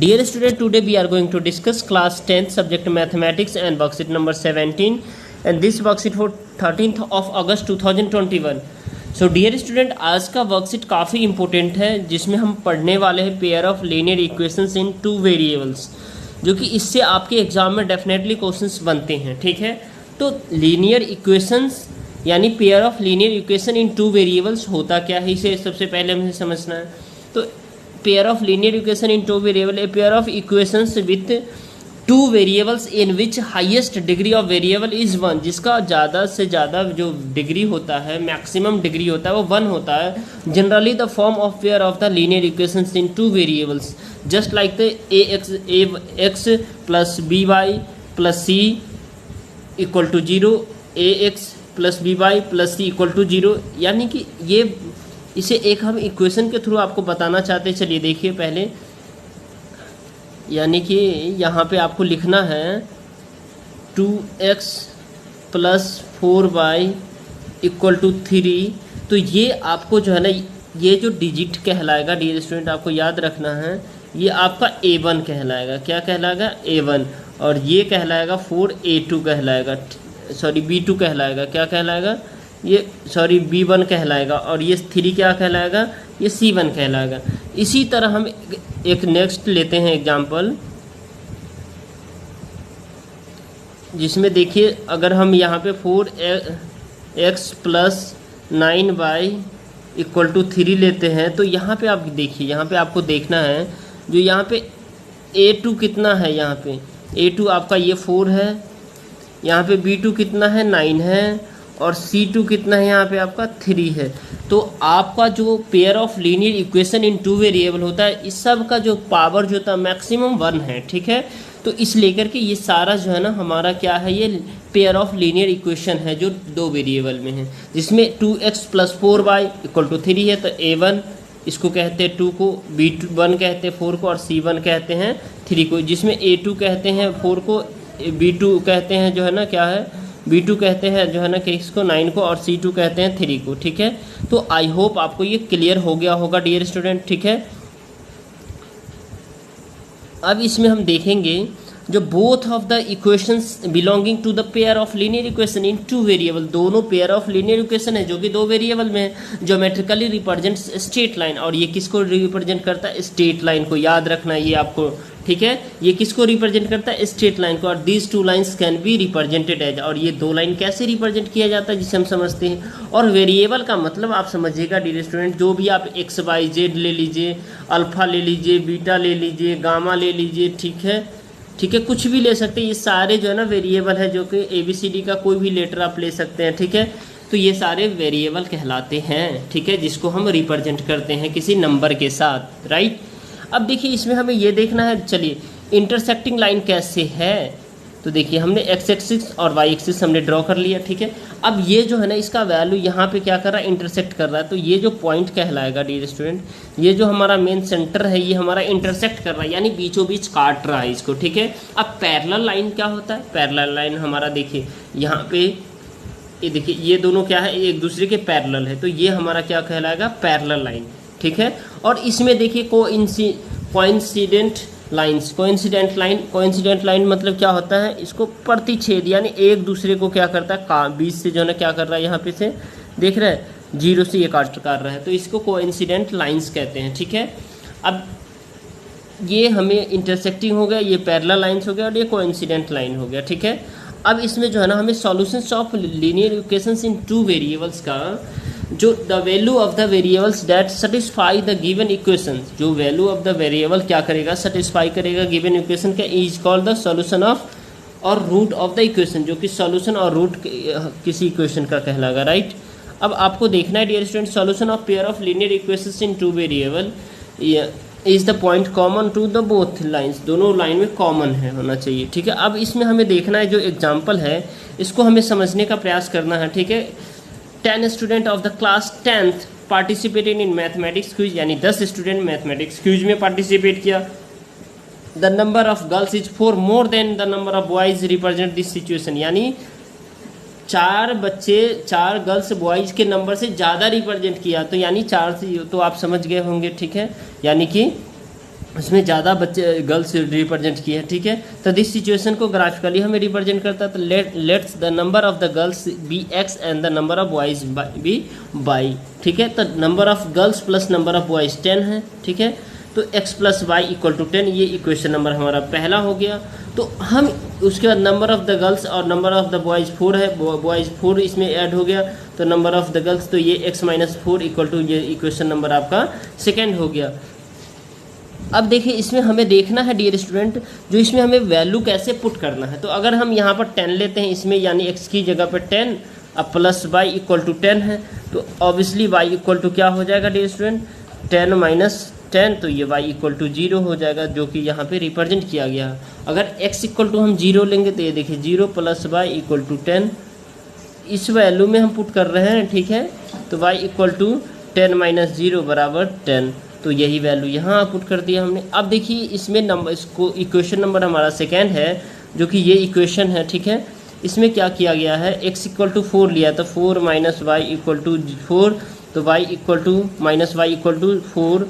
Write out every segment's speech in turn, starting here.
Dear student, today we are going to discuss class 10th subject mathematics and worksheet number 17 and this worksheet for 13th of August 2021. So dear student, आज का worksheet काफ़ी important है जिसमें हम पढ़ने वाले हैं pair of linear equations in two variables, जो कि इससे आपके एग्जाम में डेफिनेटली क्वेश्चंस बनते हैं। ठीक है, तो लीनियर इक्वेशंस यानी pair of linear equation in two variables होता क्या है, इसे सबसे पहले हमें समझना है। तो pair of linear equation in two variable, a pair of equations with two variables in which highest degree of variable is one, जिसका ज़्यादा से ज़्यादा जो डिग्री होता है, मैक्सिमम डिग्री होता है, वो वन होता है। Generally the form of pair of the linear equations in two variables just like the a x plus b y plus c equal to zero, a x plus b y plus c equal to zero. यानी कि ये इसे एक हम equation के through आपको बताना चाहते हैं। चलिए देखिए पहले, यानी कि यहाँ पे आपको लिखना है 2x plus 4y equal to 3। तो ये आपको जो है ना, ये जो डिजिट कहलाएगा डियर स्टूडेंट, आपको याद रखना है, ये आपका a1 कहलाएगा। क्या कहलाएगा? a1। और ये कहलाएगा 4a2 कहलाएगा, सॉरी b2 कहलाएगा। क्या कहलाएगा? ये सॉरी b1 कहलाएगा। और ये 3 क्या कहलाएगा? ये c1 कहलाएगा। इसी तरह हम एक नेक्स्ट लेते हैं एग्जाम्पल, जिसमें देखिए अगर हम यहाँ पे 4x plus 9y equal to 3 लेते हैं, तो यहाँ पे आप देखिए, यहाँ पे आपको देखना है जो यहाँ पे a2 कितना है, यहाँ पे a2 आपका ये 4 है, यहाँ पे b2 कितना है 9 है, और C2 कितना है यहाँ पे आपका 3 है। तो आपका जो pair of linear equation in two variable होता है, इस सब का जो पावर जो होता है मैक्सिमम 1 है। ठीक है, तो इस लेकर के ये सारा जो है ना हमारा क्या है, ये पेयर ऑफ लीनियर इक्वेशन है जो दो वेरिएबल में है, जिसमें 2x plus 4y equal to 3 है। तो a1 इसको कहते हैं 2 को, b1 कहते हैं 4 को, और c1 कहते हैं 3 को, जिसमें a2 कहते हैं 4 को, b2 कहते हैं जो है ना क्या है, b2 कहते हैं जो है ना कि इसको 9 को, और c2 कहते हैं 3 को। ठीक है, तो आई होप आपको ये क्लियर हो गया होगा डियर स्टूडेंट। ठीक है, अब इसमें हम देखेंगे जो both of the equations belonging to the pair of linear equation in two variable, दोनों पेयर ऑफ लीनियर इक्वेशन है जो कि दो वेरिएबल में है, ज्योमेट्रिकली रिप्रेजेंट्स स्ट्रेट लाइन। और ये किसको रिप्रेजेंट करता है? स्ट्रेट लाइन को। याद रखना है ये आपको। ठीक है, ये किसको रिप्रेजेंट करता है? स्ट्रेट लाइन को। और these two lines can be represented as, और ये दो लाइन कैसे रिप्रेजेंट किया जाता है जिसे हम समझते हैं। और वेरिएबल का मतलब आप समझिएगा डियर स्टूडेंट, जो भी आप एक्स वाई जेड ले लीजिए, अल्फा ले लीजिए, बीटा ले लीजिए, गामा ले लीजिए, ठीक है, ठीक है, कुछ भी ले सकते हैं। ये सारे जो है ना वेरिएबल है, जो कि ABCD का कोई भी लेटर आप ले सकते हैं। ठीक है, तो ये सारे वेरिएबल कहलाते हैं। ठीक है, जिसको हम रिप्रेजेंट करते हैं किसी नंबर के साथ, राइट। अब देखिए इसमें हमें ये देखना है, चलिए इंटरसेक्टिंग लाइन कैसे है। तो देखिए हमने एक्स एक्सिस और वाई एक्सिस हमने ड्रॉ कर लिया। ठीक है, अब ये जो है ना इसका वैल्यू यहाँ पे क्या कर रहा है? इंटरसेक्ट कर रहा है। तो ये जो पॉइंट कहलाएगा डियर स्टूडेंट, ये जो हमारा मेन सेंटर है, ये हमारा इंटरसेक्ट कर रहा है, यानी बीचों बीच काट रहा है इसको। ठीक है, अब पैरेलल लाइन क्या होता है? पैरेलल लाइन हमारा देखिए यहाँ पे, ये देखिए ये दोनों क्या है, एक दूसरे के पैरेलल है, तो ये हमारा क्या कहलाएगा? Parallel line. ठीक है, और इसमें देखिए कोइंसिडेंट लाइन्स, कोइंसिडेंट लाइन मतलब क्या होता है? इसको प्रतिच्छेद, यानी एक दूसरे को क्या करता है, बीच से जो है ना क्या कर रहा है, यहाँ पे से देख रहे हैं, जीरो से ये काट कर रहा है, तो इसको कोइंसिडेंट लाइन्स कहते हैं। ठीक है, अब ये हमें इंटरसेक्टिंग हो गया, ये पैरेलल लाइन्स हो गया, और ये कोइंसिडेंट लाइन हो गया। ठीक है, अब इसमें जो है ना हमें solutions of linear equations in two variables का, जो the value of the variables that satisfy the given equation, जो वैल्यू ऑफ द वेरिएबल क्या करेगा? सेटिस्फाई करेगा गिवन इक्वेशन का, is called the solution of और रूट ऑफ द इक्वेशन, जो कि सॉल्यूशन और रूट किसी इक्वेशन का कहलाएगा, राइट। अब आपको देखना है dear student, solution of pair of linear equations in two variable is the point common to the both lines, दोनों लाइन में कॉमन है, होना चाहिए। ठीक है, अब इसमें हमें देखना है जो एग्जाम्पल है, इसको हमें समझने का प्रयास करना है। ठीक है, 10 student of the class 10th participated in mathematics quiz, यानी 10 स्टूडेंट मैथमेटिक्स क्विज में पार्टिसिपेट किया। The number of girls is 4 more than the number of boys represent this situation, यानी 4 बच्चे 4 गर्ल्स बॉयज के नंबर से ज़्यादा रिप्रेजेंट किया, तो यानी 4 से, तो आप समझ गए होंगे। ठीक है, यानी कि उसमें ज़्यादा बच्चे गर्ल्स रिप्रेजेंट किए हैं, ठीक है। तो दिस सिचुएशन को ग्राफिकली हमें रिप्रेजेंट करता है, तो let's the number of the girls be x and the number of boys be y, ठीक है। तो number of girls plus number of boys 10 है, ठीक है। तो x plus y equal to 10, ये इक्वेशन नंबर हमारा पहला हो गया। तो हम उसके बाद नंबर ऑफ़ द गर्ल्स और नंबर ऑफ़ द बॉयज़ 4 है, बॉयज़ 4 इसमें ऐड हो गया, तो नंबर ऑफ़ द गर्ल्स, तो ये x माइनस 4 इक्वल टू, ये इक्वेशन नंबर आपका सेकेंड हो गया। अब देखिए इसमें हमें देखना है डियर स्टूडेंट, जो इसमें हमें वैल्यू कैसे पुट करना है। तो अगर हम यहाँ पर 10 लेते हैं इसमें, यानी x की जगह पर 10 अब प्लस वाई इक्वल टू 10 है, तो ऑब्वियसली y इक्वल टू क्या हो जाएगा डियर स्टूडेंट, 10 माइनस 10, तो ये y इक्वल टू 0 हो जाएगा, जो कि यहाँ पे रिप्रेजेंट किया गया है। अगर x इक्वल टू हम 0 लेंगे तो ये देखिए 0 प्लस वाई इक्वल टू 10, इस वैल्यू में हम पुट कर रहे हैं, ठीक है। तो y इक्वल टू 10 माइनस 0 बराबर 10, तो यही वैल्यू यहाँ पुट कर दिया हमने। अब देखिए इसमें नंबर, इसको इक्वेशन नंबर हमारा सेकेंड है, जो कि ये इक्वेशन है, ठीक है। इसमें क्या किया गया है, x इक्वल टू 4 लिया, तो 4 माइनस वाई इक्वल टू 4, तो y equal to minus y equal to 4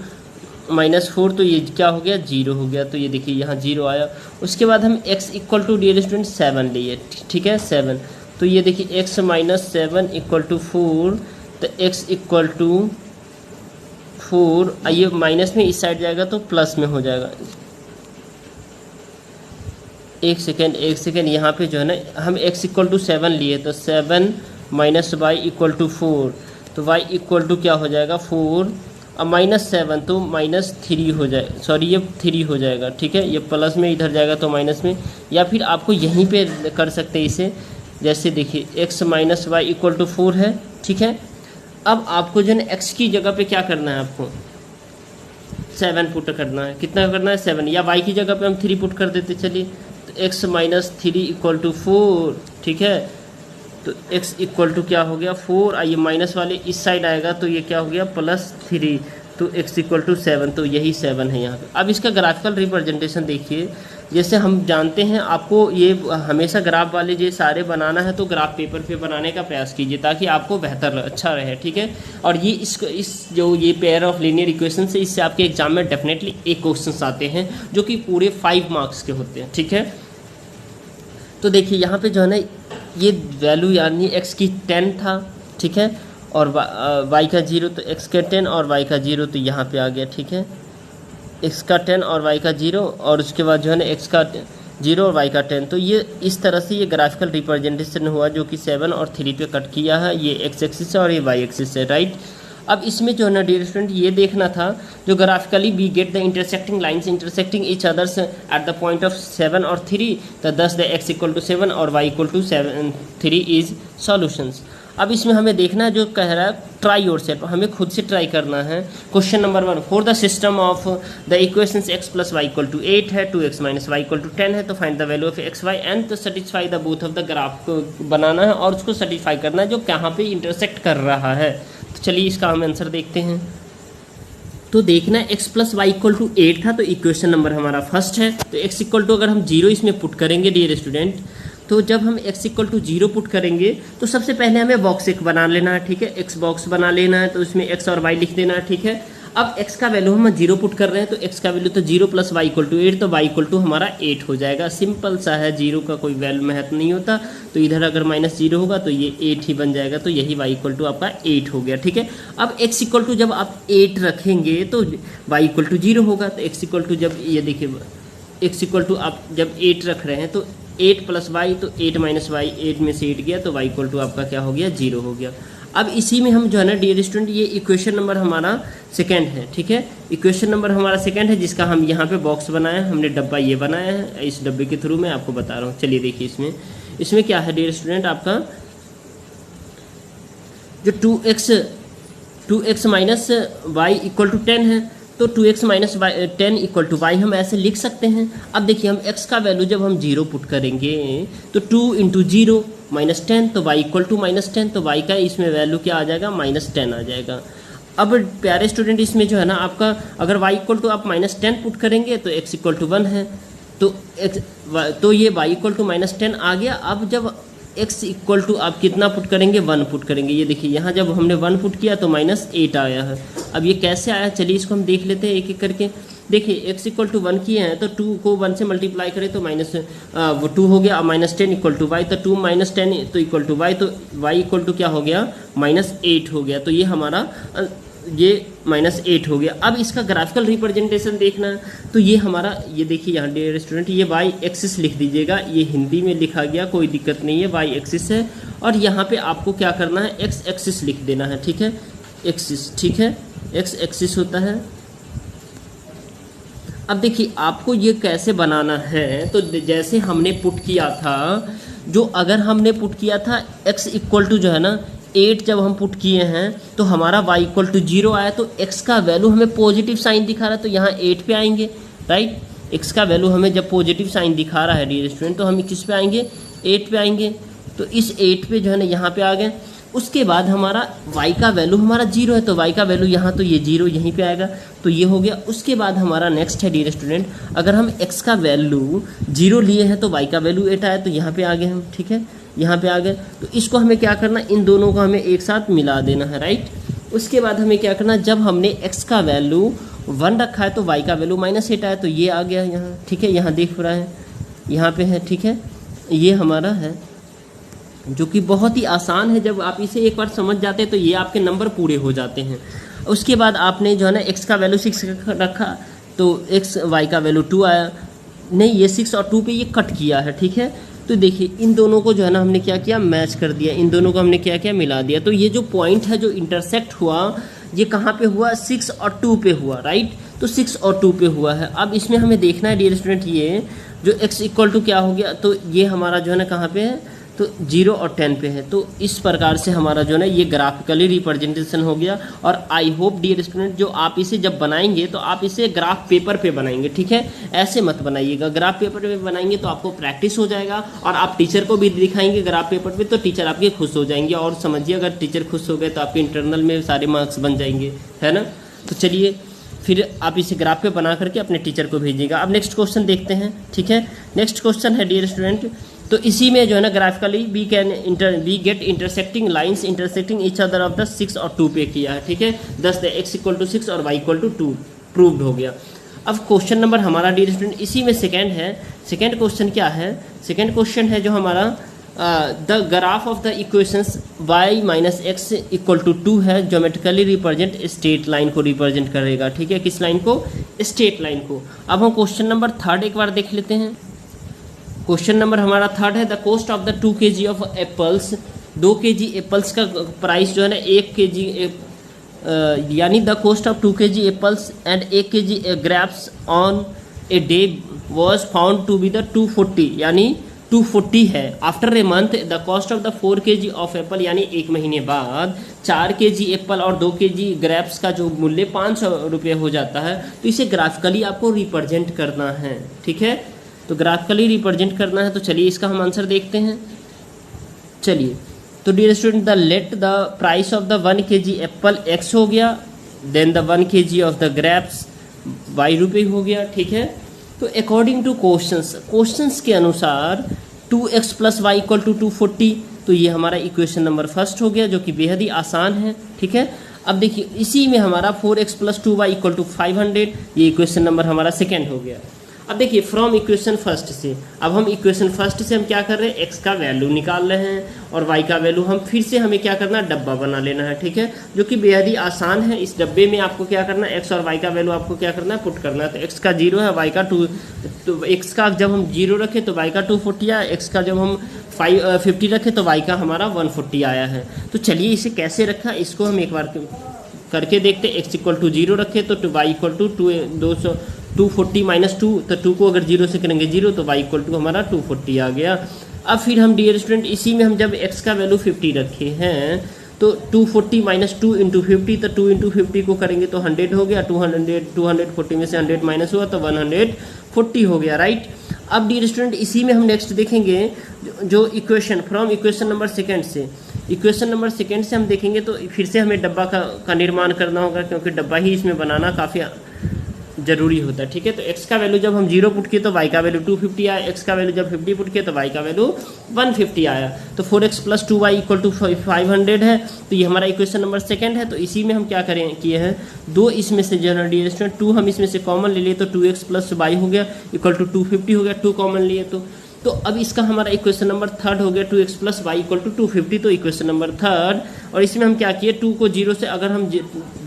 minus 4, तो ये क्या हो गया, 0 हो गया। तो ये देखिए यहाँ 0 आया। उसके बाद हम x equal to dear student 7 लिए, ठीक है, 7, तो ये देखिए x माइनस 7 इक्वल टू 4, तो x इक्वल टू 4, ये माइनस में इस साइड जाएगा तो प्लस में हो जाएगा। एक सेकेंड यहाँ पे जो है ना, हम x इक्वल टू 7 लिए, तो 7 माइनस वाई इक्वल टू 4, तो y इक्वल टू क्या हो जाएगा 4, अब माइनस 7 तो माइनस 3 हो जाए, सॉरी ये 3 हो जाएगा, ठीक है। ये प्लस में इधर जाएगा तो माइनस में, या फिर आपको यहीं पे कर सकते हैं इसे, जैसे देखिए x minus y equal to 4 है, ठीक है। अब आपको जो है x की जगह पे क्या करना है, आपको 7 पुट करना है। कितना करना है, 7, या y की जगह पे हम 3 पुट कर देते, चलिए। तो x माइनस 3 इक्वल टू 4, ठीक है। तो x इक्वल टू क्या हो गया 4, ये माइनस वाले इस साइड आएगा तो ये क्या हो गया प्लस 3, तो x इक्वल टू 7, तो यही 7 है यहाँ पे। अब इसका ग्राफिकल रिप्रेजेंटेशन देखिए, जैसे हम जानते हैं आपको ये हमेशा ग्राफ वाले जो सारे बनाना है, तो ग्राफ पेपर पे बनाने का प्रयास कीजिए ताकि आपको बेहतर अच्छा रहे, ठीक है। और ये इस जो ये पेयर ऑफ लीनियर इक्वेशन से, इससे आपके एग्जाम में डेफिनेटली एक क्वेश्चन आते हैं जो कि पूरे 5 मार्क्स के होते हैं, ठीक है। तो देखिए यहाँ पे जो है ना, ये वैल्यू यानी x की 10 था, ठीक है, और y का 0, तो x का 10 और y का 0, तो यहाँ पे आ गया, ठीक है। x का 10 और y का 0, और उसके बाद जो है ना x का 0 और y का 10, तो ये इस तरह से ये ग्राफिकल रिप्रेजेंटेशन हुआ, जो कि 7 और 3 पे कट किया है। ये x एक्सिस है और ये y एक्सिस है, राइट। अब इसमें जो है ना डियर स्टूडेंट, ये देखना था जो graphically we get the intersecting lines intersecting each others at the point of 7 और 3, तो दस द x इक्वल टू 7 और y equal to 3 is solutions. अब इसमें हमें देखना है, जो कह रहा है ट्राई योरसेल्फ, हमें खुद से ट्राई करना है। Question number 1, for the system of the equations x plus y equal to 8 है, 2x minus y equal to 10 है, तो find the value of x y and तो satisfy the both of the graph को बनाना है और उसको satisfy करना है जो कहाँ पे इंटरसेक्ट कर रहा है। तो चलिए इसका हम आंसर देखते हैं। तो देखना है x plus y equal to 8 था, तो इक्वेशन नंबर हमारा फर्स्ट है। तो x इक्वल टू अगर हम 0 इसमें पुट करेंगे डियर स्टूडेंट, तो जब हम x इक्वल टू 0 पुट करेंगे तो सबसे पहले हमें बॉक्स एक बना लेना है, ठीक है, x बॉक्स बना लेना है, तो इसमें x और y लिख देना है, ठीक है। अब x का वैल्यू हम 0 पुट कर रहे हैं, तो x का वैल्यू तो 0 प्लस वाई इक्वल टू 8, तो y इक्वल टू हमारा 8 हो जाएगा। सिंपल सा है, 0 का कोई वैल्यू महत्व नहीं होता, तो इधर अगर माइनस 0 होगा तो ये 8 ही बन जाएगा, तो यही y इक्वल टू आपका 8 हो गया, ठीक है। अब x इक्वल टू जब आप 8 रखेंगे तो y इक्वल टू 0 होगा, तो x इक्वल टू जब ये देखिए x इक्वल टू आप जब 8 रख रहे हैं तो 8 प्लस वाई, तो 8 माइनस वाई, 8 में से 8 गया तो y इक्वल टू आपका क्या हो गया 0 हो गया। अब इसी में हम जो है ना डियर स्टूडेंट, ये इक्वेशन नंबर हमारा सेकंड है, ठीक है, इक्वेशन नंबर हमारा सेकंड है, जिसका हम यहाँ पे बॉक्स बनाया है, हमने डब्बा ये बनाया है, इस डब्बे के थ्रू मैं आपको बता रहा हूँ। चलिए देखिए इसमें क्या है डियर स्टूडेंट, आपका जो 2x minus y equal to 10 है, तो 2x minus 10 equal to Y हम ऐसे लिख सकते हैं। अब देखिए हम x का वैल्यू जब हम 0 पुट करेंगे तो 2 इंटू 0 माइनस 10, तो y इक्वल टू माइनस 10, तो y का इसमें वैल्यू क्या आ जाएगा माइनस 10 आ जाएगा। अब प्यारे स्टूडेंट इसमें जो है ना आपका अगर y इक्वल टू आप माइनस 10 पुट करेंगे तो x इक्वल टू 1 है, तो ये y इक्वल टू माइनस 10 आ गया। अब जब x इक्वल टू आप कितना पुट करेंगे 1 पुट करेंगे, ये देखिए यहाँ जब हमने 1 पुट किया तो माइनस 8 आया है। अब ये कैसे आया, चलिए इसको हम देख लेते हैं एक एक करके। देखिए एक्स इक्वल टू 1 किए हैं तो 2 को 1 से मल्टीप्लाई करें तो वो 2 हो गया, -10 इक्वल टू वाई, तो 2 - 10 तो इक्वल टू वाई, तो वाई इक्वल टू क्या हो गया, -8 हो गया। तो ये हमारा ये -8 हो गया। अब इसका ग्राफिकल रिप्रेजेंटेशन देखना है तो ये हमारा, ये देखिए यहाँ डियर स्टूडेंट, ये वाई एक्सिस लिख दीजिएगा, ये हिंदी में लिखा गया, कोई दिक्कत नहीं है, वाई एक्सिस है। और यहाँ पे आपको क्या करना है, एक्स एक्सिस लिख देना है, ठीक है, एक्सिस, ठीक है, एक्स एक्सिस होता है। अब देखिए आपको ये कैसे बनाना है, तो जैसे हमने पुट किया था, जो अगर हमने पुट किया था x इक्वल टू जो है ना 8 जब हम पुट किए हैं तो हमारा y इक्वल टू 0 आया, तो x का वैल्यू हमें पॉजिटिव साइन दिखा रहा है तो यहाँ 8 पे आएंगे, राइट। x का वैल्यू हमें जब पॉजिटिव साइन दिखा रहा है डियर स्टूडेंट तो हम किस पे आएंगे, 8 पे आएंगे। तो इस 8 पे जो है ना यहाँ पे आ गए। उसके बाद हमारा y का वैल्यू हमारा 0 है तो y का वैल्यू यहाँ, तो ये 0 यहीं पे आएगा, तो ये हो गया। उसके बाद हमारा नेक्स्ट है डियर स्टूडेंट, अगर हम x का वैल्यू 0 लिए हैं तो y का वैल्यू 8 आया, तो यहाँ पे आ गए हम, ठीक है, यहाँ पे आ गए। तो इसको हमें क्या करना, इन दोनों को हमें एक साथ मिला देना है, राइट। उसके बाद हमें क्या करना, जब हमने x का वैल्यू 1 रखा है तो y का वैल्यू -8 आया, तो ये आ गया यहाँ, ठीक है, यहाँ देख रहा है, यहाँ पे है, ठीक है, ये हमारा है, जो कि बहुत ही आसान है। जब आप इसे एक बार समझ जाते हैं तो ये आपके नंबर पूरे हो जाते हैं। उसके बाद आपने जो है ना x का वैल्यू 6 रखा तो x y का वैल्यू 2 आया, नहीं ये 6 और 2 पे ये कट किया है, ठीक है। तो देखिए इन दोनों को जो है ना हमने क्या किया, मैच कर दिया, इन दोनों को हमने क्या किया, मिला दिया। तो ये जो पॉइंट है जो इंटरसेक्ट हुआ, ये कहाँ पे हुआ, 6 और 2 पे हुआ, राइट। तो 6 और 2 पे हुआ है। अब इसमें हमें देखना है डियर स्टूडेंट, ये जो x इक्वल टू क्या हो गया, तो ये हमारा जो है ना कहाँ पे है, तो 0 और 10 पे है। तो इस प्रकार से हमारा जो है ना ये ग्राफिकली रिप्रेजेंटेशन हो गया। और आई होप डियर स्टूडेंट जो आप इसे जब बनाएंगे तो आप इसे ग्राफ पेपर पे बनाएंगे, ठीक है, ऐसे मत बनाइएगा। ग्राफ पेपर पे बनाएंगे तो आपको प्रैक्टिस हो जाएगा और आप टीचर को भी दिखाएंगे ग्राफ पेपर पे, तो टीचर आपके खुश हो जाएंगे। और समझिए अगर टीचर खुश हो गए तो आपके इंटरनल में सारे मार्क्स बन जाएंगे, है ना। तो चलिए फिर आप इसे ग्राफ पे बना करके अपने टीचर को भेजिएगा। अब नेक्स्ट क्वेश्चन देखते हैं, ठीक है। नेक्स्ट क्वेश्चन है डियर स्टूडेंट, तो इसी में जो है ना graphically we get intersecting lines intersecting each other of the 6 और 2 पे किया है, ठीक है। दस x इक्वल टू 6 और y इक्वल टू 2 प्रूव्ड हो गया। अब क्वेश्चन नंबर हमारा डियर स्टूडेंट इसी में सेकंड है। सेकंड क्वेश्चन क्या है, सेकंड क्वेश्चन है जो हमारा the graph of the equations y minus x equal to 2 है, ज्योमेट्रिकली रिप्रेजेंट स्ट्रेट लाइन को रिप्रेजेंट करेगा, ठीक है। किस लाइन को, स्ट्रेट लाइन को। अब हम क्वेश्चन नंबर थर्ड एक बार देख लेते हैं। क्वेश्चन नंबर हमारा थर्ड है, the cost of the 2 kg of apples, 2 kg apples का प्राइस जो है ना 1 kg यानी the cost of 2 kg apples and 1 kg grapes on a day was found to be the 240 यानी 240 है। After a month the cost of the 4 kg of apple, यानी 1 महीने बाद 4 kg एप्पल और 2 kg ग्रेप्स का जो मूल्य 500 रुपये हो जाता है। तो इसे ग्राफिकली आपको रिप्रेजेंट करना है, ठीक है। तो ग्राफिकली रिप्रेजेंट करना है, तो चलिए इसका हम आंसर देखते हैं। चलिए तो dear student, the let the price of the 1 kg apple x हो गया, then the 1 kg of the grapes y रुपये हो गया, ठीक है। तो अकॉर्डिंग टू क्वेश्चंस के अनुसार 2x plus y equal to 240, तो ये हमारा इक्वेशन नंबर फर्स्ट हो गया, जो कि बेहद ही आसान है, ठीक है। अब देखिए इसी में हमारा 4x plus 2y equal to 500, ये इक्वेशन नंबर हमारा सेकेंड हो गया। अब देखिए फ्रॉम इक्वेशन फर्स्ट से, अब हम इक्वेशन फर्स्ट से हम क्या कर रहे हैं, x का वैल्यू निकाल रहे हैं और y का वैल्यू हम फिर से हमें क्या करना है, डब्बा बना लेना है, ठीक है, जो कि बेहद ही आसान है। इस डब्बे में आपको क्या करना है, x और y का वैल्यू आपको क्या करना है, पुट करना है। तो x का 0 है, y का 2, तो x का जब हम 0 रखें तो y का 240 आया, x का जब हम 50 रखें तो y का हमारा 140 आया है। तो चलिए इसे कैसे रखा, इसको हम एक बार करके देखते। x इक्वल टू 0 रखे तो y इक्वल टू 240 माइनस 2, तो 2 को अगर 0 से करेंगे 0, तो y इक्वल टू हमारा 240 आ गया। अब फिर हम डियर स्टूडेंट इसी में हम जब x का वैल्यू 50 रखे हैं तो 240 माइनस 2 इंटू 50, तो 2 इंटू 50 को करेंगे तो 100 हो गया, 240 में से 100 माइनस हुआ तो 140 हो गया, राइट। अब डियर स्टूडेंट इसी में हम नेक्स्ट देखेंगे जो equation from equation number second से, इक्वेशन नंबर सेकेंड से हम देखेंगे तो फिर से हमें डब्बा का निर्माण करना होगा, क्योंकि डब्बा ही इसमें बनाना काफ़ी जरूरी होता है, ठीक है। तो x का वैल्यू जब हम 0 पुट किए तो y का वैल्यू 250 आया, x का वैल्यू जब 50 पुट किए तो y का वैल्यू 150 आया। तो 4x + 2y = 500 है। तो ये हमारा इक्वेशन नंबर सेकंड है। तो इसी में हम क्या करें किए हैं, दो इसमें से जो है डियर स्टूडेंट 2 हम इसमें से कॉमन ले लिए तो 2x + y हो गया = 250 हो गया, 2 कॉमन लिए तो अब इसका हमारा इक्वेशन नंबर थर्ड हो गया 2x + y = 250। तो इक्वेशन नंबर थर्ड, और इसमें हम क्या किए, 2 को 0 से अगर हम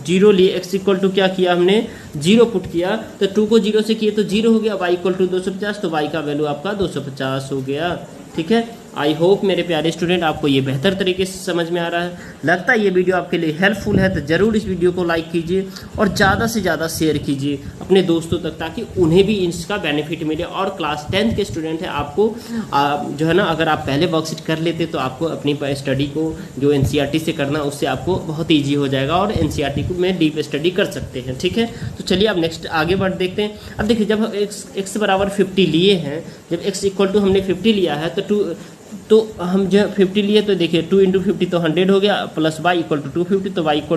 0 लिए, x = क्या किया हमने 0 पुट किया तो 2 को 0 से किए तो 0 हो गया, y = 250 तो y का वैल्यू आपका 250 हो गया, ठीक है। आई होप मेरे प्यारे स्टूडेंट आपको ये बेहतर तरीके से समझ में आ रहा है। लगता है ये वीडियो आपके लिए हेल्पफुल है तो ज़रूर इस वीडियो को लाइक कीजिए और ज़्यादा से ज़्यादा शेयर कीजिए अपने दोस्तों तक, ताकि उन्हें भी इसका बेनिफिट मिले। और क्लास 10th के स्टूडेंट हैं, आपको जो है ना, अगर आप पहले वर्कशीट कर लेते तो आपको अपनी स्टडी को जो NCERT से करना उससे आपको बहुत ईजी हो जाएगा और NCERT में डीप स्टडी कर सकते हैं, ठीक है। तो चलिए अब नेक्स्ट आगे बढ़ देखते हैं। अब देखिए जब हम x = 50 लिए हैं, जब x = हमने 50 लिया है तो हम जो 50 लिए तो देखिए 2 × 50 तो 100 हो गया, प्लस y = 250 तो y =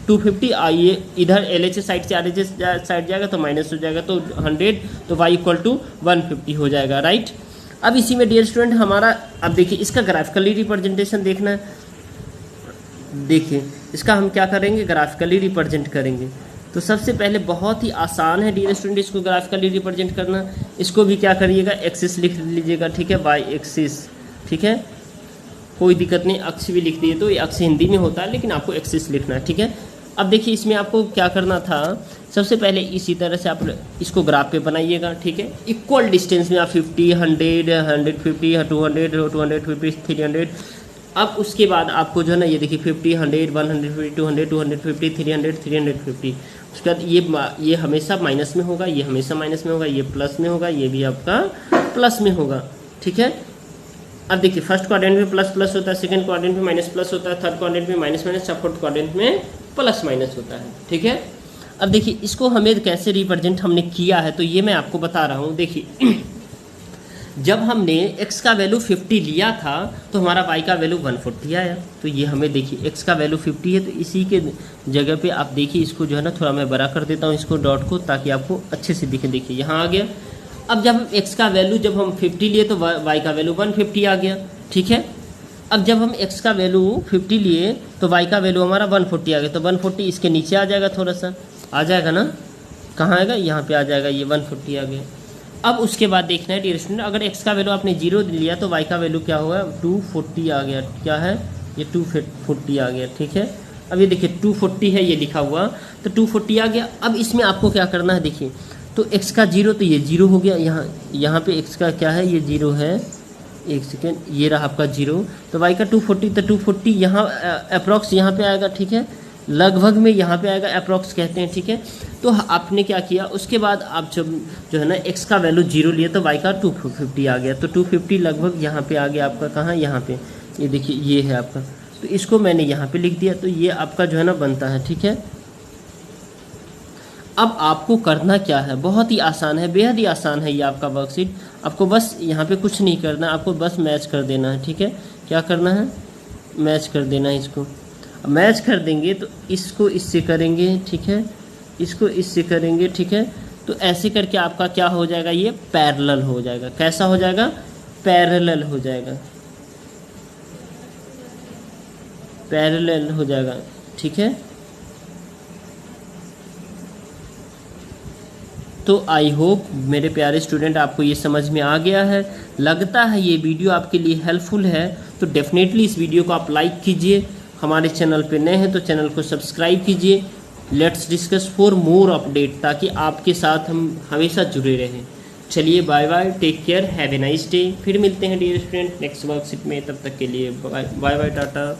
250। आइए इधर LHS साइड से RHS साइड जाएगा तो माइनस हो जाएगा तो 100, तो y = 150 हो जाएगा, राइट। अब इसी में डियर स्टूडेंट हमारा, अब देखिए इसका ग्राफिकली रिप्रेजेंटेशन देखना है। देखिए इसका हम क्या करेंगे, ग्राफिकली रिप्रेजेंट करेंगे। तो सबसे पहले बहुत ही आसान है डियर स्टूडेंट इसको ग्राफिकली रिप्रेजेंट करना। इसको भी क्या करिएगा, एक्सिस लिख लीजिएगा, ठीक है, y एक्सिस, ठीक है, कोई दिक्कत नहीं, अक्ष भी लिख दिए तो ये अक्ष हिंदी में होता है लेकिन आपको एक्सिस लिखना है, ठीक है। अब देखिए इसमें आपको क्या करना था, सबसे पहले इसी तरह से आप इसको ग्राफ पे बनाइएगा, ठीक है। इक्वल डिस्टेंस में आप 50, 100, 150, 200, 250, 300। अब उसके बाद आपको जो है ना ये देखिए 50, 100, 150, 200, 250, 300, 350। उसके बाद ये हमेशा माइनस में होगा, ये हमेशा माइनस में होगा, ये प्लस में होगा, ये भी आपका प्लस में होगा, ठीक है। अब देखिए फर्स्ट क्वाड्रेंट में प्लस प्लस होता है, सेकंड क्वाड्रेंट में माइनस प्लस होता है, थर्ड क्वाड्रेंट में माइनस माइनस, फोर्थ क्वाड्रेंट में प्लस माइनस होता है, ठीक है। अब देखिए इसको हमें कैसे रिप्रेजेंट हमने किया है तो ये मैं आपको बता रहा हूँ। देखिए जब हमने x का वैल्यू 50 लिया था तो हमारा y का वैल्यू 140 आया। तो ये हमें देखिए x का वैल्यू 50 है तो इसी के जगह पे आप देखिए इसको जो है ना थोड़ा मैं बड़ा कर देता हूँ इसको डॉट को, ताकि आपको अच्छे से दिखे। देखिए यहाँ आ गया। अब जब x का वैल्यू जब हम 50 लिए तो y का वैल्यू 150 आ गया, ठीक है। अब जब हम x का वैल्यू 50 लिए तो y का वैल्यू हमारा 140 आ गया। तो 140 इसके नीचे आ जाएगा, थोड़ा सा आ जाएगा ना, कहाँ आएगा, यहाँ पे आ जाएगा, ये 140 आ गया। अब उसके बाद देखना है डियर स्टूडेंट, अगर x का वैल्यू आपने 0 लिया तो y का वैल्यू क्या होगा, 240 आ गया। क्या है ये, 240 आ गया, ठीक है। अब ये देखिए 240 है ये लिखा हुआ, तो 240 आ गया। अब इसमें आपको क्या करना है, देखिए तो x का 0 तो ये 0 हो गया, यहाँ पे x का क्या है, ये 0 है, एक सेकेंड, ये रहा आपका 0। तो y का 240, तो 240 यहाँ अप्रॉक्स यहाँ पे आएगा, ठीक है, लगभग में यहाँ पे आएगा, अप्रॉक्स कहते हैं, ठीक है। तो आपने क्या किया, उसके बाद आप जब जो है ना x का वैल्यू 0 लिए तो y का 250 आ गया। तो 250 लगभग यहाँ पे आ गया आपका, कहाँ, यहाँ पे, ये देखिए ये है आपका। तो इसको मैंने यहाँ पे लिख दिया, तो ये आपका जो है ना बनता है, ठीक है। अब आपको करना क्या है, बहुत ही आसान है, बेहद ही आसान है ये आपका वर्कशीट। आपको बस यहाँ पे कुछ नहीं करना, आपको बस मैच कर देना है, ठीक है। क्या करना है, मैच कर देना है इसको। मैच कर देंगे तो इसको इससे करेंगे, ठीक है, इसको इससे करेंगे, ठीक है। तो ऐसे करके आपका क्या हो जाएगा, ये पैरेलल हो जाएगा। कैसा हो जाएगा, पैरेलल हो जाएगा, पैरेलल हो जाएगा, ठीक है। तो आई होप मेरे प्यारे स्टूडेंट आपको ये समझ में आ गया है। लगता है ये वीडियो आपके लिए हेल्पफुल है, तो डेफिनेटली इस वीडियो को आप लाइक कीजिए। हमारे चैनल पे नए हैं तो चैनल को सब्सक्राइब कीजिए। Let's discuss for more update, ताकि आपके साथ हम हमेशा जुड़े रहें। चलिए bye bye, take care, have a nice day. फिर मिलते हैं डियर स्टूडेंट नेक्स्ट वर्कशीट में, तब तक के लिए बाय बाय, टाटा।